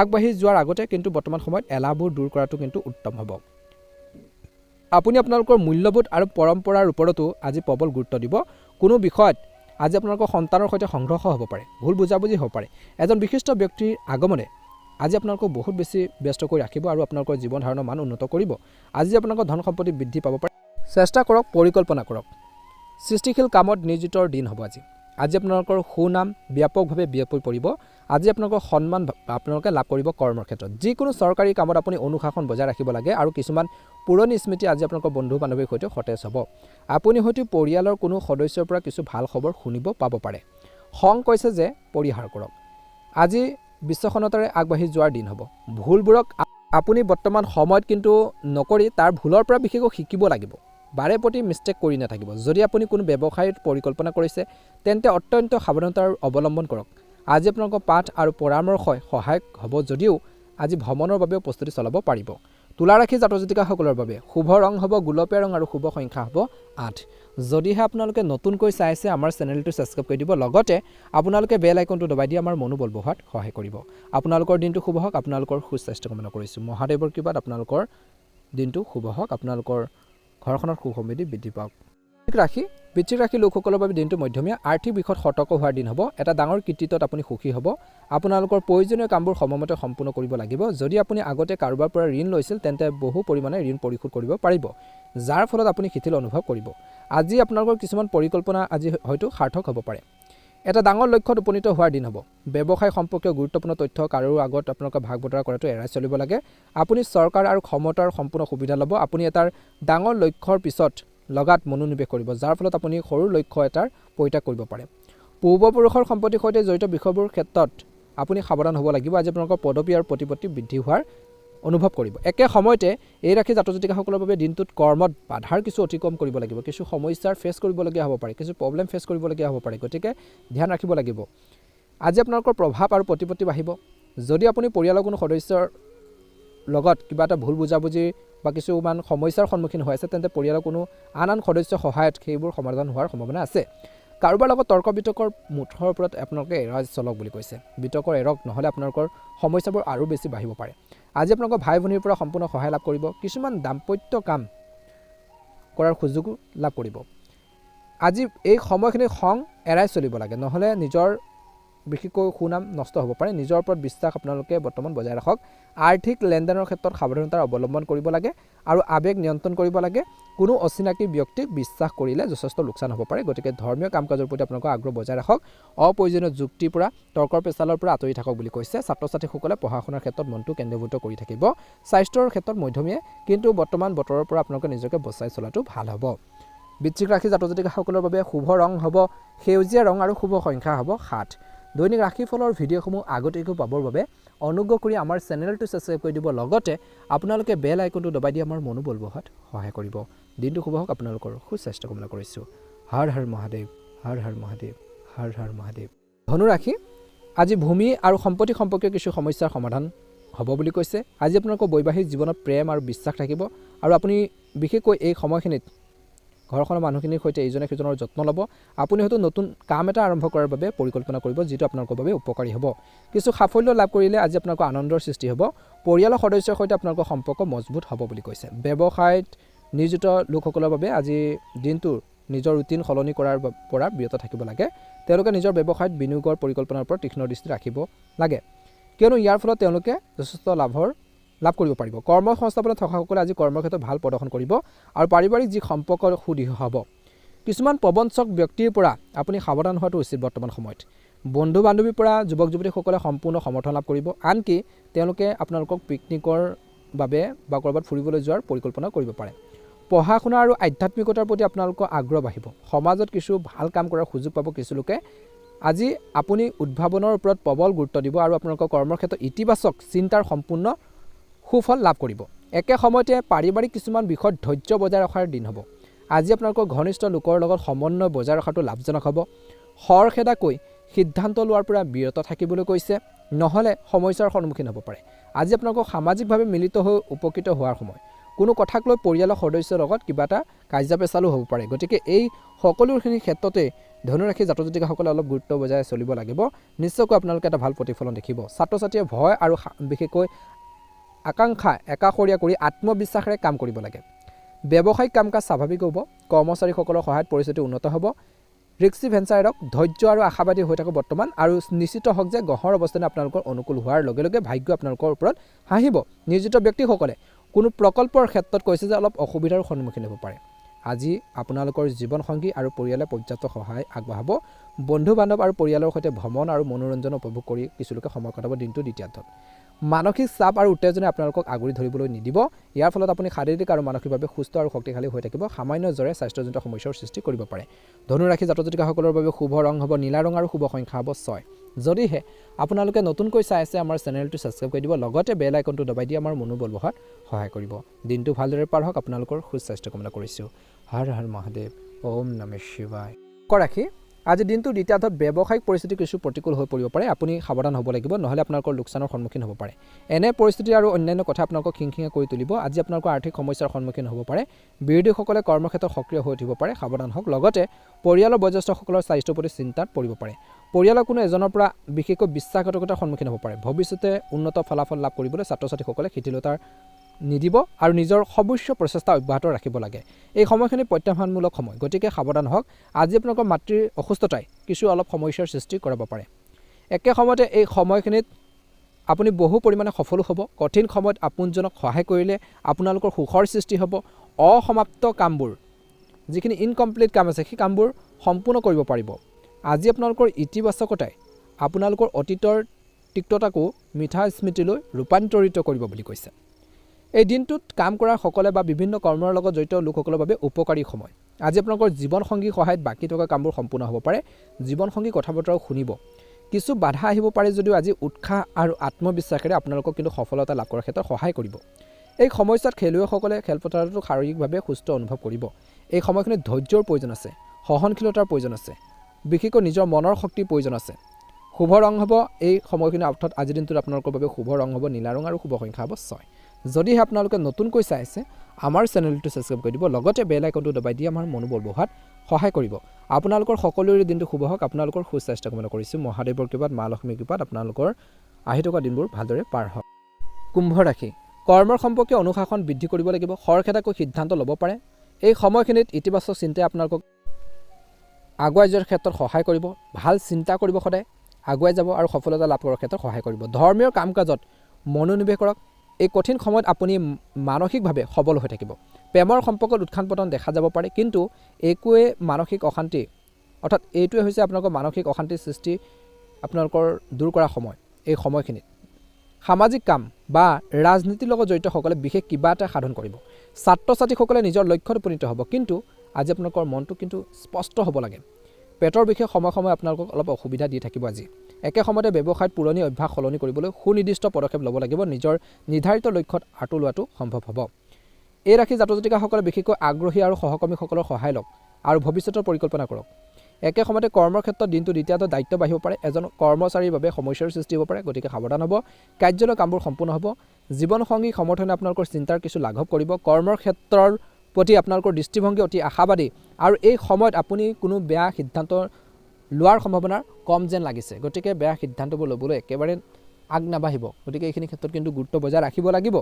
আগবাঢ়ি যোৱাৰ আগতে কিন্তু বৰ্তমান সময়ত এলাহবোৰ দূৰ কৰাটো কিন্তু উত্তম হ'ব। আপুনি আপোনালোকৰ মূল্যবোধ আৰু পৰম্পৰাৰ ওপৰতো আজি প্ৰবল গুৰুত্ব দিব। কোনো বিষয়ত আজি আপোনালোকৰ সন্তানৰ সৈতে সংঘৰ্ষ হ'ব পাৰে, ভুল বুজাবুজি হ'ব পাৰে। এজন বিশিষ্ট ব্যক্তিৰ আগমনে আজি আপোনালোকক বহুত বেছি ব্যস্ত কৰি ৰাখিব আৰু আপোনালোকৰ জীৱন ধাৰণৰ মান উন্নত কৰিব। আজি আপোনালোকৰ ধন সম্পত্তি বৃদ্ধি পাব পাৰে। চেষ্টা কৰক, পৰিকল্পনা কৰক। সৃষ্টিশীল কামত নিয়োজিতৰ দিন হ'ব আজি। আজি আপোনালোকৰ সুনাম ব্যাপকভাৱে বিয়পি পৰিব। আজি আপোনালোকৰ সন্মান আপোনালোকে লাভ কৰিব কৰ্মৰ ক্ষেত্ৰত। যিকোনো চৰকাৰী কামত আপুনি অনুশাসন বজাই ৰাখিব লাগে আৰু কিছুমান পুৰণি স্মৃতি আজি আপোনালোকৰ বন্ধু বান্ধৱীৰ সৈতে সতেজ হ'ব। আপুনি হয়তো পৰিয়ালৰ কোনো সদস্যৰ পৰা কিছু ভাল খবৰ শুনিব পাব পাৰে। খং কৈছে যে পৰিহাৰ কৰক। আজি বিশ্বসনতাৰে আগবাঢ়ি যোৱাৰ দিন হ'ব। ভুলবোৰক আপুনি বৰ্তমান সময়ত কিন্তু নকৰি তাৰ ভুলৰ পৰা বিশেষকৈ শিকিব লাগিব। বাৰে প্ৰতি মিষ্টেক কৰি নাথাকিব। যদি আপুনি কোনো ব্যৱসায়ত পৰিকল্পনা কৰিছে তেন্তে অত্যন্ত সাৱধানতাৰ অৱলম্বন কৰক। আজি আপোনালোকৰ পাঠ আৰু পৰামৰ্শই সহায়ক হ'ব যদিও আজি ভ্ৰমণৰ বাবেও প্ৰস্তুতি চলাব পাৰিব। তুলা ৰাশি জাতক জাতিকাসকলৰ বাবে শুভ ৰং হ'ব গুলপীয়া ৰং আৰু শুভ সংখ্যা হ'ব 8। যদিহে আপোনালোকে নতুনকৈ চাই আছে আমাৰ চেনেলটো ছাবস্ক্ৰাইব কৰি দিব, লগতে আপোনালোকে বেল আইকনটো দবাই দি আমাৰ মনোবল বঢ়োৱাত সহায় কৰিব। আপোনালোকৰ দিনটো শুভ হওক। আপোনালোকৰ সুস্বাস্থ্য কামনা কৰিছোঁ। মহাদেৱৰ কৃপাত আপোনালোকৰ দিনটো শুভ হওক। আপোনালোকৰ ঘৰখনত সুখ সমৃদ্ধি বৃদ্ধি পাওক। বৃশ্চিক ৰাশি লোকসকলৰ বাবে দিনটো মধ্যমীয়া। আৰ্থিক বিষয়ত সতৰ্ক হোৱাৰ দিন হ'ব। এটা ডাঙৰ কৃতিত্বত আপুনি সুখী হ'ব। আপোনালোকৰ প্ৰয়োজনীয় কামবোৰ সময়মতে সম্পূৰ্ণ কৰিব লাগিব। যদি আপুনি আগতে কাৰোবাৰ পৰা ঋণ লৈছিল তেন্তে বহু পৰিমাণে ঋণ পৰিশোধ কৰিব পাৰিব, যাৰ ফলত আপুনি শিথিল অনুভৱ কৰিব। আজি আপোনালোকৰ কিছুমান পৰিকল্পনা আজি হয়তো সাৰ্থক হ'ব পাৰে। এটা ডাঙৰ লক্ষ্যত উপনীত হোৱাৰ দিন হ'ব। ব্যৱসায় সম্পৰ্কীয় গুৰুত্বপূৰ্ণ তথ্য কাৰোৰ আগত আপোনালোকে ভাগ বতৰা কৰাটো এৰাই চলিব লাগে। আপুনি চৰকাৰ আৰু ক্ষমতাৰ সম্পূৰ্ণ সুবিধা ল'ব। আপুনি এটাৰ ডাঙৰ লক্ষ্যৰ পিছত লগাত মনোনিৱেশ কৰিব, যাৰ ফলত আপুনি সৰু লক্ষ্য এটাৰ পৰিত্যাগ কৰিব পাৰে। পূৰ্বপুৰুষৰ সম্পত্তিৰ সৈতে জড়িত বিষয়বোৰৰ ক্ষেত্ৰত আপুনি সাৱধান হ'ব লাগিব। আজি আপোনালোকৰ পদবী আৰু প্ৰতিপত্তি বৃদ্ধি হোৱাৰ অনুভৱ কৰিব। একে সময়তে এই ৰাশি জাতক জাতিকাসকলৰ বাবে দিনটোত কৰ্মত বাধাৰ কিছু অতিক্ৰম কৰিব লাগিব। কিছু সমস্যাৰ ফেচ কৰিবলগীয়া হ'ব পাৰে, কিছু প্ৰব্লেম ফেচ কৰিবলগীয়া হ'ব পাৰে, গতিকে ধ্যান ৰাখিব লাগিব। আজি আপোনালোকৰ প্ৰভাৱ আৰু প্ৰতিপত্তি বাঢ়িব। যদি আপুনি পৰিয়ালৰ কোনো সদস্যৰ লগত কিবা এটা ভুল বুজাবুজি বা কিছুমান সমস্যাৰ সন্মুখীন হৈ আছে তেন্তে পৰিয়ালৰ কোনো আন সদস্যৰ সহায়ত সেইবোৰ সমাধান হোৱাৰ সম্ভাৱনা আছে। কাৰোবাৰ লগত তৰ্ক বিতৰ্কৰ মুঠৰ ওপৰত আপোনালোকে এৰাই চলক বুলি কৈছে। বিতৰ্কৰ এৰক, নহ'লে আপোনালোকৰ সমস্যাবোৰ আৰু বেছি বাঢ়িব পাৰে। আজি আপোনালোকৰ ভাই ভনীৰ পৰা সম্পূৰ্ণ সহায় লাভ কৰিব। কিছুমান দাম্পত্য কাম কৰাৰ সুযোগো লাভ কৰিব। আজি এই সময়খিনি খং এৰাই চলিব লাগে, নহ'লে নিজৰ বিশেষকৈ সুনাম নষ্ট হ'ব পাৰে। নিজৰ ওপৰত বিশ্বাস আপোনালোকে বৰ্তমান বজাই ৰাখক। আৰ্থিক লেনদেনৰ ক্ষেত্ৰত সাৱধানতাৰ অৱলম্বন কৰিব লাগে আৰু আৱেগ নিয়ন্ত্ৰণ কৰিব লাগে। কোনো অচিনাকি ব্যক্তিক বিশ্বাস কৰিলে যথেষ্ট লোকচান হ'ব পাৰে, গতিকে ধৰ্মীয় কাম কাজৰ প্ৰতি আপোনালোকৰ আগ্ৰহ বজাই ৰাখক। অপ্ৰয়োজনীয় যুক্তিৰ পৰা তৰ্কৰ পেচালৰ পৰা আঁতৰি থাকক বুলি কৈছে। ছাত্ৰ ছাত্ৰীসকলে পঢ়া শুনাৰ ক্ষেত্ৰত মনটো কেন্দ্ৰীভূত কৰি থাকিব। স্বাস্থ্যৰ ক্ষেত্ৰত মধ্যমীয়া, কিন্তু বৰ্তমান বতৰৰ পৰা আপোনালোকে নিজকে বচাই চলাটো ভাল হ'ব। বৃশ্চিক ৰাশি জাতক জাতিকাসকলৰ বাবে শুভ ৰং হ'ব সেউজীয়া ৰং আৰু শুভ সংখ্যা হ'ব 7। দৈনিক ৰাশিফলৰ ভিডিঅ'সমূহ আগতীয়াকৈ পাবৰ বাবে অনুগ্ৰহ কৰি আমাৰ চেনেলটো ছাবস্ক্ৰাইব কৰি দিব, লগতে আপোনালোকে বেল আইকনটো দবাই দি আমাৰ মনোবল বঢ়োৱাত সহায় কৰিব। দিনটো শুভ হওক। আপোনালোকৰ সুস্বাস্থ্য কামনা কৰিছোঁ। হৰ হৰ মহাদেৱ, হৰ হৰ মহাদেৱ, হৰ হৰ মহাদেৱ। ধনুৰাশি, আজি ভূমি আৰু সম্পত্তি সম্পৰ্কীয় কিছু সমস্যাৰ সমাধান হ'ব বুলি কৈছে। আজি আপোনালোকৰ বৈবাহিক জীৱনত প্ৰেম আৰু বিশ্বাস থাকিব আৰু আপুনি বিশেষকৈ এই সময়খিনিত ঘৰখনৰ মানুহখিনিৰ সৈতে ইজনে সিজনৰ যত্ন ল'ব। আপুনি হয়তো নতুন কাম এটা আৰম্ভ কৰাৰ বাবে পৰিকল্পনা কৰিব, যিটো আপোনালোকৰ বাবে উপকাৰী হ'ব। কিছু সাফল্য লাভ কৰিলে আজি আপোনালোকৰ আনন্দৰ সৃষ্টি হ'ব। পৰিয়ালৰ সদস্যৰ সৈতে আপোনালোকৰ সম্পৰ্ক মজবুত হ'ব বুলি কৈছে। ব্যৱসায়ত নিয়োজিত লোকসকলৰ বাবে আজি দিনটো নিজৰ ৰুটিন সলনি কৰাৰ পৰা বিৰত থাকিব লাগে। তেওঁলোকে নিজৰ ব্যৱসায়ত বিনিয়োগৰ পৰিকল্পনাৰ ওপৰত তীক্ষ্ণ দৃষ্টি ৰাখিব লাগে, কিয়নো ইয়াৰ ফলত তেওঁলোকে যথেষ্ট লাভ কৰিব পাৰিব। কৰ্ম সংস্থাপনত থকাসকলে আজি কৰ্মৰ ক্ষেত্ৰত ভাল প্ৰদৰ্শন কৰিব আৰু পাৰিবাৰিক যি সম্পৰ্ক সুদৃঢ় হ'ব। কিছুমান প্ৰবঞ্চক ব্যক্তিৰ পৰা আপুনি সাৱধান হোৱাটো উচিত। বৰ্তমান সময়ত বন্ধু বান্ধৱীৰ পৰা যুৱক যুৱতীসকলে সম্পূৰ্ণ সমৰ্থন লাভ কৰিব। আনকি তেওঁলোকে আপোনালোকক পিকনিকৰ বাবে বা ক'ৰবাত ফুৰিবলৈ যোৱাৰ পৰিকল্পনা কৰিব পাৰে। পঢ়া শুনা আৰু আধ্যাত্মিকতাৰ প্ৰতি আপোনালোকৰ আগ্ৰহ বাঢ়িব। সমাজত কিছু ভাল কাম কৰাৰ সুযোগ পাব কিছু লোকে। আজি আপুনি উদ্ভাৱনৰ ওপৰত প্ৰবল গুৰুত্ব দিব আৰু আপোনালোকৰ কৰ্মৰ ক্ষেত্ৰত ইতিবাচক চিন্তাৰ সম্পূৰ্ণ সুফল লাভ কৰিব। একে সময়তে পাৰিবাৰিক কিছুমান বিষয়ত ধৈৰ্য বজাই ৰখাৰ দিন হ'ব। আজি আপোনালোকৰ ঘনিষ্ঠ লোকৰ লগত সমন্বয় বজাই ৰখাটো লাভজনক হ'ব। খৰখেদাকৈ সিদ্ধান্ত লোৱাৰ পৰা বিৰত থাকিবলৈ কৈছে, নহ'লে সমস্যাৰ সন্মুখীন হ'ব পাৰে। আজি আপোনালোকক সামাজিকভাৱে মিলিত হৈ উপকৃত হোৱাৰ সময়। কোনো কথাক লৈ পৰিয়ালৰ সদস্যৰ লগত কিবা এটা কাজিয়া পেচালো হ'ব পাৰে, গতিকে এই সকলোখিনি ক্ষেত্ৰতে ধনুৰাশি জাতক জাতিকাসকলে অলপ গুৰুত্ব বজাই চলিব লাগিব। নিশ্চয়কৈ আপোনালোকে এটা ভাল প্ৰতিফলন দেখিব। ছাত্ৰ ছাত্ৰীয়ে ভয় আৰু বিশেষকৈ আকাংক্ষা একাষৰীয়া কৰি আত্মবিশ্বাসেৰে কাম কৰিব লাগে। ব্যৱসায়িক কাম কাজ স্বাভাৱিক হ'ব। কৰ্মচাৰীসকলৰ সহায়ত পৰিস্থিতি উন্নত হ'ব। ৰিক্সি ভেঞ্চাৰ এৰক, ধৈৰ্য আৰু আশাবাদী হৈ থাকক বৰ্তমান, আৰু নিশ্চিত হওক যে গ্ৰহৰ অৱস্থানে আপোনালোকৰ অনুকূল হোৱাৰ লগে লগে ভাগ্য আপোনালোকৰ ওপৰত হাঁহিব। নিয়োজিত ব্যক্তিসকলে কোনো প্ৰকল্পৰ ক্ষেত্ৰত কৈছে যে অলপ অসুবিধাৰ সন্মুখীন হ'ব পাৰে। আজি আপোনালোকৰ জীৱনসংগী আৰু পৰিয়ালে পৰ্যাপ্ত সহায় আগবঢ়াব। বন্ধু বান্ধৱ আৰু পৰিয়ালৰ সৈতে ভ্ৰমণ আৰু মনোৰঞ্জন উপভোগ কৰি কিছুলোকে সময় কটাব দিনটোৰ দ্বিতীয়াৰ্ধত। মানসিক চাপ আৰু উত্তেজনাই আপোনালোকক আগুৰি ধৰিবলৈ নিদিব। ইয়াৰ ফলত আপুনি শাৰীৰিক আৰু মানসিকভাৱে সুস্থ আৰু শক্তিশালী হৈ থাকিব। সামান্য জ্বৰে স্বাস্থ্যজনিত সমস্যাৰ সৃষ্টি কৰিব পাৰে। ধনু ৰাশি জাতক জাতিকাসকলৰ বাবে শুভ ৰং হ'ব নীলা ৰং আৰু শুভ সংখ্যা হ'ব 6। যদিহে আপোনালোকে নতুনকৈ চাই আছে আমাৰ চেনেলটো ছাবস্ক্ৰাইব কৰি দিব, লগতে বেল আইকনটো দবাই দি আমাৰ মনোবল বঢ়োৱাত সহায় কৰিব। দিনটো ভালদৰে পাৰ হওক। আপোনালোকৰ সুস্বাস্থ্য কামনা কৰিছোঁ। হৰ হৰ মহাদেৱ, ওম নমঃ শিৱায়। ৰাশি আজি দিনটোৰ দ্বিতীয়াৰ্ধত ব্যৱসায়িক পৰিস্থিতি কিছু প্ৰতিকূল হৈ পৰিব পাৰে। আপুনি সাৱধান হ'ব লাগিব, নহ'লে আপোনালোকৰ লোকচানৰ সন্মুখীন হ'ব পাৰে। এনে পৰিস্থিতি আৰু অন্যান্য কথা আপোনালোকক খিংখিঙা কৰি তুলিব। আজি আপোনালোকৰ আৰ্থিক সমস্যাৰ সন্মুখীন হ'ব পাৰে। বিৰোধীসকলে কৰ্মক্ষেত্ৰত সক্ৰিয় হৈ উঠিব পাৰে, সাৱধান হওক। লগতে পৰিয়ালৰ বয়োজ্যেষ্ঠসকলৰ স্বাস্থ্যৰ প্ৰতি চিন্তাত পৰিব পাৰে। পৰিয়ালৰ কোনো এজনৰ পৰা বিশেষকৈ বিশ্বাসঘাতকতাৰ সন্মুখীন হ'ব পাৰে। ভৱিষ্যতে উন্নত ফলাফল লাভ কৰিবলৈ ছাত্ৰ ছাত্ৰীসকলে শিথিলতাৰ নিদিব আৰু নিজৰ সৰ্বোচ্চ প্ৰচেষ্টা অব্যাহত ৰাখিব লাগে। এই সময়খিনি প্ৰত্যাহ্বানমূলক সময়, গতিকে সাৱধান হওক। আজি আপোনালোকৰ মাতৃৰ অসুস্থতাই কিছু অলপ সমস্যাৰ সৃষ্টি কৰাব পাৰে। একে সময়তে এই সময়খিনিত আপুনি বহু পৰিমাণে সফলো হ'ব। কঠিন সময়ত আপোনজনক সহায় কৰিলে আপোনালোকৰ সুখৰ সৃষ্টি হ'ব। অসমাপ্ত কামবোৰ, যিখিনি ইনকমপ্লিট কাম আছে, সেই কামবোৰ সম্পূৰ্ণ কৰিব পাৰিব। আজি আপোনালোকৰ ইতিবাচকতাই আপোনালোকৰ অতীতৰ তিক্ততাকো মিঠা স্মৃতিলৈ ৰূপান্তৰিত কৰিব বুলি কৈছে। এই দিনটোত কাম কৰা সকলে বা বিভিন্ন কৰ্মৰ লগত জড়িত লোকসকলৰ বাবে উপকাৰী সময়। আজি আপোনালোকৰ জীৱনসংগীৰ সহায়ত বাকী থকা কামবোৰ সম্পূৰ্ণ হ'ব পাৰে। জীৱনসংগী কথা বতৰাও শুনিব। কিছু বাধা আহিব পাৰে যদিও আজি উৎসাহ আৰু আত্মবিশ্বাসেৰে আপোনালোকক কিন্তু সফলতা লাভ কৰাৰ ক্ষেত্ৰত সহায় কৰিব। এই সময়ছোৱাত খেলুৱৈসকলে খেলপথাৰতো শাৰীৰিকভাৱে সুস্থ অনুভৱ কৰিব। এই সময়খিনিত ধৈৰ্যৰ প্ৰয়োজন আছে, সহনশীলতাৰ প্ৰয়োজন আছে, বিশেষকৈ নিজৰ মনৰ শক্তিৰ প্ৰয়োজন আছে। শুভ ৰং হ'ব এই সময়খিনি, অৰ্থাৎ আজিৰ দিনটোত আপোনালোকৰ বাবে শুভ ৰং হ'ব নীলা ৰং আৰু শুভ সংখ্যা হ'ব 6। যদিহে আপোনালোকে নতুনকৈ চাই আছে আমাৰ চেনেলটো ছাবস্ক্ৰাইব কৰি দিব, লগতে বেল আইকনটো দবাই দি আমাৰ মনোবল বঢ়োৱাত সহায় কৰিব। আপোনালোকৰ সকলোৰে দিনটো শুভ হওক। আপোনালোকৰ সুস্বাস্থ্য কামনা কৰিছোঁ। মহাদেৱৰ কৃপাত, মা লক্ষ্মীৰ কৃপাত আপোনালোকৰ আহি থকা দিনবোৰ ভালদৰে পাৰ হওক। কুম্ভ ৰাশি কৰ্মৰ সম্পৰ্কীয় অনুশাসন বৃদ্ধি কৰিব লাগিব। খৰখেদাকৈ সিদ্ধান্ত ল'ব পাৰে। এই সময়খিনিত ইতিবাচক চিন্তাই আপোনালোকক আগুৱাই যোৱাৰ ক্ষেত্ৰত সহায় কৰিব। ভাল চিন্তা কৰিব, সদায় আগুৱাই যাব আৰু সফলতা লাভ কৰাৰ ক্ষেত্ৰত সহায় কৰিব। ধৰ্মীয় কাম কাজত মনোনিৱেশ কৰক। এই কঠিন সময়ত আপুনি মানসিকভাৱে সবল হৈ থাকিব। প্ৰেমৰ সম্পৰ্কত উত্থান পতন দেখা যাব পাৰে, কিন্তু একোৱে মানসিক অশান্তি, অৰ্থাৎ এইটোৱে হৈছে আপোনালোকৰ মানসিক অশান্তিৰ সৃষ্টি আপোনালোকৰ দূৰ কৰা সময়। এই সময়খিনিত সামাজিক কাম বা ৰাজনীতিৰ লগত জড়িতসকলে বিশেষ কিবা এটা সাধন কৰিব। ছাত্ৰ ছাত্ৰীসকলে নিজৰ লক্ষ্যত উপনীত হ'ব, কিন্তু আজি আপোনালোকৰ মনটো কিন্তু স্পষ্ট হ'ব লাগে। পেটৰ বিষয়ে সময়ে সময়ে আপোনালোকক অলপ অসুবিধা দি থাকিব আজি। একে সময়তে ব্যৱসায়ত পুৰণি অভ্যাস সলনি কৰিবলৈ সুনিৰ্দিষ্ট পদক্ষেপ ল'ব লাগিব। নিজৰ নিৰ্ধাৰিত লক্ষ্যত আঁতৰি লোৱাটো সম্ভৱ হ'ব। এই ৰাশি জাতক জাতিকাসকলে বিশেষকৈ আগ্ৰহী আৰু সহকৰ্মীসকলৰ সহায় লওক আৰু ভৱিষ্যতৰ পৰিকল্পনা কৰক। একে সময়তে কৰ্মৰ ক্ষেত্ৰত দিনটো দ্বিতীয়টো দায়িত্ব বাঢ়িব পাৰে। এজন কৰ্মচাৰীৰ বাবে সমস্যাৰ সৃষ্টি হ'ব পাৰে, গতিকে সাৱধান হ'ব। কাৰ্যালয়ৰ কামবোৰ সম্পূৰ্ণ হ'ব। জীৱনসংগী সমৰ্থনে আপোনালোকৰ চিন্তাৰ কিছু লাঘৱ কৰিব। কৰ্মৰ ক্ষেত্ৰৰ প্ৰতি আপোনালোকৰ দৃষ্টিভংগী অতি আশাবাদী আৰু এই সময়ত আপুনি কোনো বেয়া সিদ্ধান্ত লোৱাৰ সম্ভাৱনা কম যেন লাগিছে, গতিকে বেয়া সিদ্ধান্তবোৰ ল'বলৈ একেবাৰে আগ নাবাঢ়িব। গতিকে এইখিনি ক্ষেত্ৰত কিন্তু গুৰুত্ব বজাই ৰাখিব লাগিব।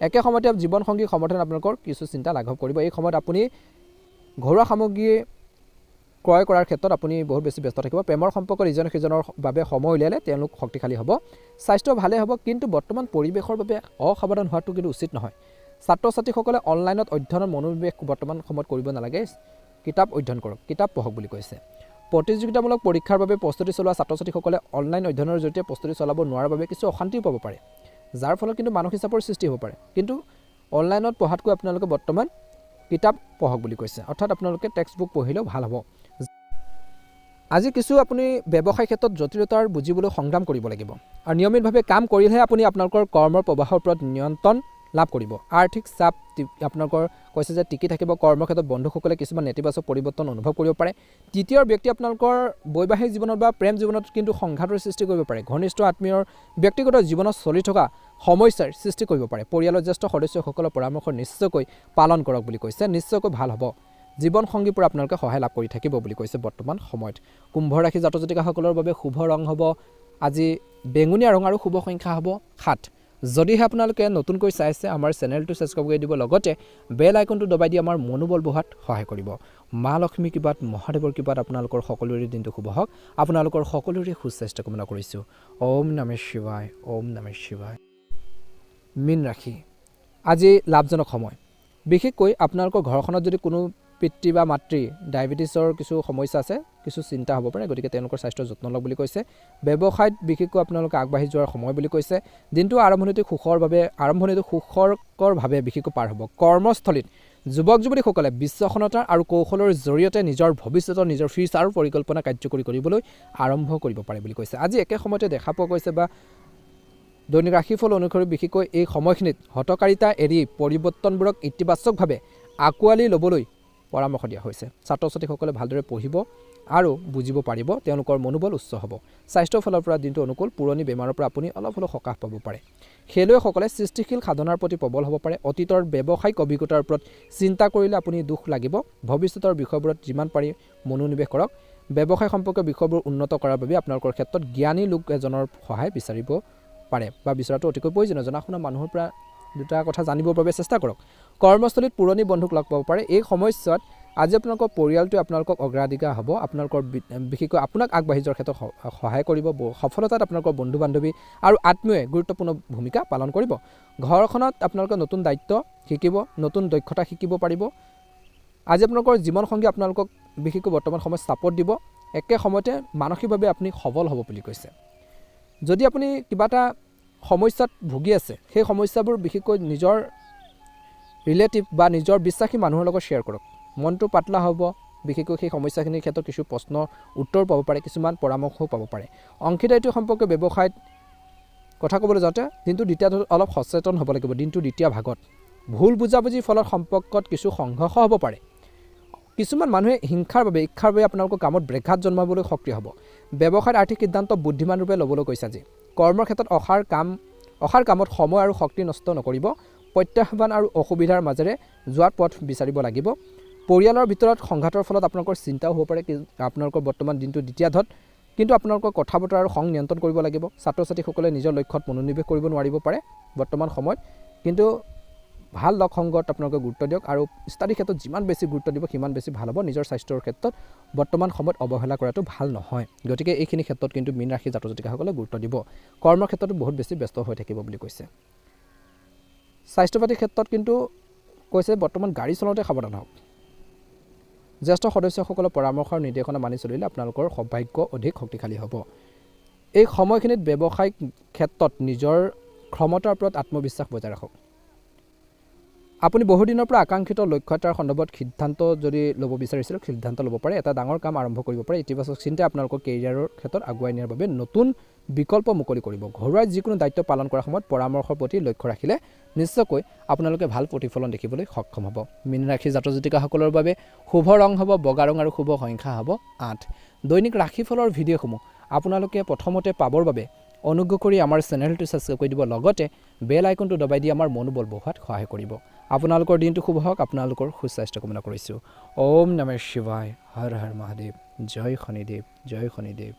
একে সময়তে জীৱনসংগী সমৰ্থন আপোনালোকৰ কিছু চিন্তা লাঘৱ কৰিব। এই সময়ত আপুনি ঘৰুৱা সামগ্ৰী ক্ৰয় কৰাৰ ক্ষেত্ৰত আপুনি বহুত বেছি ব্যস্ত থাকিব। প্ৰেমৰ সম্পৰ্কত ইজনে সিজনৰ বাবে সময় উলিয়ালে তেওঁলোক শক্তিশালী হ'ব। স্বাস্থ্য ভালে হ'ব, কিন্তু বৰ্তমান পৰিৱেশৰ বাবে অসাৱধান হোৱাটো কিন্তু উচিত নহয়। ছাত্ৰ ছাত্ৰীসকলে অনলাইনত অধ্যয়নৰ মনোনিৱেশ বৰ্তমান সময়ত কৰিব নালাগে। কিতাপ অধ্যয়ন কৰক, কিতাপ পঢ়ক বুলি কৈছে। প্ৰতিযোগিতামূলক পৰীক্ষাৰ বাবে প্ৰস্তুতি চলোৱা ছাত্ৰ ছাত্ৰীসকলে অনলাইন অধ্যয়নৰ জৰিয়তে প্ৰস্তুতি চলাব নোৱাৰাৰ বাবে কিছু অশান্তিও পাব পাৰে, যাৰ ফলত কিন্তু মানসিক চাপৰ সৃষ্টি হ'ব পাৰে। কিন্তু অনলাইনত পঢ়াতকৈ আপোনালোকে বৰ্তমান কিতাপ পঢ়ক বুলি কৈছে, অৰ্থাৎ আপোনালোকে টেক্সট বুক পঢ়িলেও ভাল হ'ব। আজি কিছু আপুনি ব্যৱসায় ক্ষেত্ৰত জটিলতাৰ বুজিবলৈ সংগ্ৰাম কৰিব লাগিব আৰু নিয়মিতভাৱে কাম কৰিলেহে আপুনি আপোনালোকৰ কৰ্মৰ প্ৰবাহৰ ওপৰত নিয়ন্ত্ৰণ লাভ কৰিব। আৰ্থিক চাপ আপোনালোকৰ কৈছে যে টিকি থাকিব। কৰ্মক্ষেত্ৰত বন্ধুসকলে কিছুমান নেতিবাচক পৰিৱৰ্তন অনুভৱ কৰিব পাৰে। তৃতীয় ব্যক্তি আপোনালোকৰ বৈবাহিক জীৱনত বা প্ৰেম জীৱনত কিন্তু সংঘাতৰ সৃষ্টি কৰিব পাৰে। ঘনিষ্ঠ আত্মীয়ৰ ব্যক্তিগত জীৱনত চলি থকা সমস্যাৰ সৃষ্টি কৰিব পাৰে। পৰিয়ালৰ জ্যেষ্ঠ সদস্যসকলৰ পৰামৰ্শ নিশ্চয়কৈ পালন কৰক বুলি কৈছে। নিশ্চয়কৈ ভাল হ'ব। জীৱনসংগীৰ পৰা আপোনালোকে সহায় লাভ কৰি থাকিব বুলি কৈছে বৰ্তমান সময়ত। কুম্ভ ৰাশি জাতক জাতিকাসকলৰ বাবে শুভ ৰং হ'ব আজি বেঙুনীয়া ৰং আৰু শুভ সংখ্যা হ'ব 7। যদিহে আপোনালোকে নতুনকৈ চাইছে আমাৰ চেনেলটো ছাবস্ক্ৰাইব কৰি দিব, লগতে বেল আইকনটো দবাই দি আমাৰ মনোবল বঢ়োৱাত সহায় কৰিব। মা লক্ষ্মীৰ কৃপাত, মহাদেৱৰ কৃপাত আপোনালোকৰ সকলোৰে দিনটো শুভ হওক। আপোনালোকৰ সকলোৰে সুস্বাস্থ্য কামনা কৰিছোঁ। ওম নমঃ শিৱায়, ওম নমঃ শিৱায়। মীন ৰাশি আজি লাভজনক সময়। বিশেষকৈ আপোনালোকৰ ঘৰখনত যদি কোনো পিতৃ বা মাতৃ ডায়েবেটিছৰ কিছু সমস্যা আছে, কিছু চিন্তা হ'ব পাৰে, গতিকে তেওঁলোকৰ স্বাস্থ্যৰ যত্ন লওক বুলি কৈছে। ব্যৱসায়ত বিশেষকৈ আপোনালোকে আগবাঢ়ি যোৱাৰ সময় বুলি কৈছে। দিনটো আৰম্ভণিটো সুখৰভাৱে বিশেষকৈ পাৰ হ'ব। কৰ্মস্থলীত যুৱক যুৱতীসকলে বিশ্বসনতা আৰু কৌশলৰ জৰিয়তে নিজৰ ভৱিষ্যতৰ নিজৰ ফিউচাৰ পৰিকল্পনা কাৰ্যকৰী কৰিবলৈ আৰম্ভ কৰিব পাৰে বুলি কৈছে। আজি একে সময়তে দেখা পোৱা গৈছে বা দৈনিক ৰাশিফল অনুসৰি বিশেষকৈ এই সময়খিনিত হঠকাৰিতা এৰি পৰিৱৰ্তনবোৰক ইতিবাচকভাৱে আঁকোৱালি ল'বলৈ পৰামৰ্শ দিয়া হৈছে। ছাত্ৰ ছাত্ৰীসকলে ভালদৰে পঢ়িব আৰু বুজিব পাৰিব, তেওঁলোকৰ মনোবল উচ্চ হ'ব। স্বাস্থ্যৰ ফালৰ পৰা দিনটো অনুকূল, পুৰণি বেমাৰৰ পৰা আপুনি অলপ হ'লেও সকাহ পাব পাৰে। খেলুৱৈসকলে সৃষ্টিশীল সাধনাৰ প্ৰতি প্ৰবল হ'ব পাৰে। অতীতৰ ব্যৱসায়িক অভিজ্ঞতাৰ ওপৰত চিন্তা কৰিলে আপুনি দুখ লাগিব। ভৱিষ্যতৰ বিষয়বোৰত যিমান পাৰি মনোনিৱেশ কৰক। ব্যৱসায় সম্পৰ্কীয় বিষয়বোৰ উন্নত কৰাৰ বাবে আপোনালোকৰ ক্ষেত্ৰত জ্ঞানী লোক এজনৰ সহায় বিচাৰিব পাৰে বা বিচৰাটো অতিকৈ প্ৰয়োজনীয়। জনা শুনা মানুহৰ পৰা দুটা কথা জানিবৰ বাবে চেষ্টা কৰক। কৰ্মস্থলীত পুৰণি বন্ধুক লগ পাব পাৰে। এই সময়ছোৱাত আজি আপোনালোকৰ পৰিয়ালটোৱে আপোনালোকক অগ্ৰাধিকাৰ হ'ব। আপোনালোকৰ বিশেষকৈ আপোনাক আগবাঢ়ি যোৱাৰ ক্ষেত্ৰত সহায় কৰিব। সফলতাত আপোনালোকৰ বন্ধু বান্ধৱী আৰু আত্মীয়ে গুৰুত্বপূৰ্ণ ভূমিকা পালন কৰিব। ঘৰখনত আপোনালোকে নতুন দায়িত্ব শিকিব, নতুন দক্ষতা শিকিব পাৰিব। আজি আপোনালোকৰ জীৱনসংগী আপোনালোকক বিশেষকৈ বৰ্তমান সময়ত ছাপোৰ্ট দিব। একে সময়তে মানসিকভাৱে আপুনি সবল হ'ব বুলি কৈছে। যদি আপুনি কিবা এটা সমস্যাত ভুগি আছে, সেই সমস্যাবোৰ বিশেষকৈ নিজৰ ৰিলেটিভ বা নিজৰ বিশ্বাসী মানুহৰ লগত শ্বেয়াৰ কৰক। মনটো পাতলা হ'ব। বিশেষকৈ সেই সমস্যাখিনিৰ ক্ষেত্ৰত কিছু প্ৰশ্নৰ উত্তৰ পাব পাৰে, কিছুমান পৰামৰ্শও পাব পাৰে। অংশীদাৰিত্ব সম্পৰ্কে ব্যৱসায়ত কথা ক'বলৈ যাওঁতে দিনটো দ্বিতীয় অলপ সচেতন হ'ব লাগিব। দিনটো দ্বিতীয় ভাগত ভুল বুজাবুজিৰ ফলত সম্পৰ্কত কিছু সংঘৰ্ষ হ'ব পাৰে। কিছুমান মানুহে ইচ্ছাৰ বাবে আপোনালোকৰ কামত ব্যাঘাত জন্মাবলৈ সক্ৰিয় হ'ব। ব্যৱসায়ত আৰ্থিক সিদ্ধান্ত বুদ্ধিমান ৰূপে ল'বলৈ কৈছে। আজি কৰ্মৰ ক্ষেত্ৰত অসাৰ কামত সময় আৰু শক্তি নষ্ট নকৰিব। প্ৰত্যাহ্বান আৰু অসুবিধাৰ মাজেৰে যোৱাৰ পথ বিচাৰিব লাগিব। পৰিয়ালৰ ভিতৰত সংঘাতৰ ফলত আপোনালোকৰ চিন্তাও হ'ব পাৰে। আপোনালোকৰ বৰ্তমান দিনটো দ্বিতীয়াধত, কিন্তু আপোনালোকৰ কথা বতৰা আৰু খং নিয়ন্ত্ৰণ কৰিব লাগিব। ছাত্ৰ ছাত্ৰীসকলে নিজৰ লক্ষ্যত মনোনিৱেশ কৰিব নোৱাৰিব পাৰে বৰ্তমান সময়ত, কিন্তু ভাল লগ সংগত আপোনালোকে গুৰুত্ব দিয়ক আৰু ষ্টাডিৰ ক্ষেত্ৰত যিমান বেছি গুৰুত্ব দিব সিমান বেছি ভাল হ'ব। নিজৰ স্বাস্থ্যৰ ক্ষেত্ৰত বৰ্তমান সময়ত অৱহেলা কৰাটো ভাল নহয়। গতিকে এইখিনি ক্ষেত্ৰত কিন্তু মীন ৰাশি জাতক জাতিকাসকলে গুৰুত্ব দিব। কৰ্মৰ ক্ষেত্ৰতো বহুত বেছি ব্যস্ত হৈ থাকিব বুলি কৈছে। স্বাস্থ্য পাতিৰ ক্ষেত্ৰত কিন্তু কৈছে বৰ্তমান গাড়ী চলাওঁতে সাৱধান হওক। জ্যেষ্ঠ সদস্যসকলৰ পৰামৰ্শ আৰু নিৰ্দেশনা মানি চলিলে আপোনালোকৰ সৌভাগ্য অধিক শক্তিশালী হ'ব। এই সময়খিনিত ব্যৱসায়িক ক্ষেত্ৰত নিজৰ ক্ষমতাৰ ওপৰত আত্মবিশ্বাস বজাই ৰাখক। আপুনি বহুদিনৰ পৰা আকাংক্ষিত লক্ষ্য এটাৰ সন্দৰ্ভত সিদ্ধান্ত যদি ল'ব বিচাৰিছিল, সিদ্ধান্ত ল'ব পাৰে। এটা ডাঙৰ কাম আৰম্ভ কৰিব পাৰে। ইতিবাচক চিন্তাই আপোনালোকৰ কেৰিয়াৰৰ ক্ষেত্ৰত আগুৱাই নিয়াৰ বাবে নতুন বিকল্প মুকলি কৰিব। ঘৰুৱা যিকোনো দায়িত্ব পালন কৰাৰ সময়ত পৰামৰ্শৰ প্ৰতি লক্ষ্য ৰাখিলে নিশ্চয়কৈ আপোনালোকে ভাল প্ৰতিফলন দেখিবলৈ সক্ষম হ'ব। মীন ৰাশি জাতক জাতিকাসকলৰ বাবে শুভ ৰং হ'ব বগা ৰং আৰু শুভ সংখ্যা হ'ব 8। দৈনিক ৰাশিফলৰ ভিডিঅ'সমূহ আপোনালোকে প্ৰথমতে পাবৰ বাবে অনুগ্ৰহ কৰি আমাৰ চেনেলটো ছাবস্ক্ৰাইব কৰি দিব, লগতে বেল আইকনটো দবাই দি আমাৰ মনোবল বঢ়োৱাত সহায় কৰিব। আপোনালোকৰ দিনটো শুভ হওক। আপোনালোকৰ সুস্বাস্থ্য কামনা কৰিছোঁ। ওম নমঃ শিৱায়। হৰ হৰ মহাদেৱ। জয় শনিদেৱ, জয় শনিদেৱ।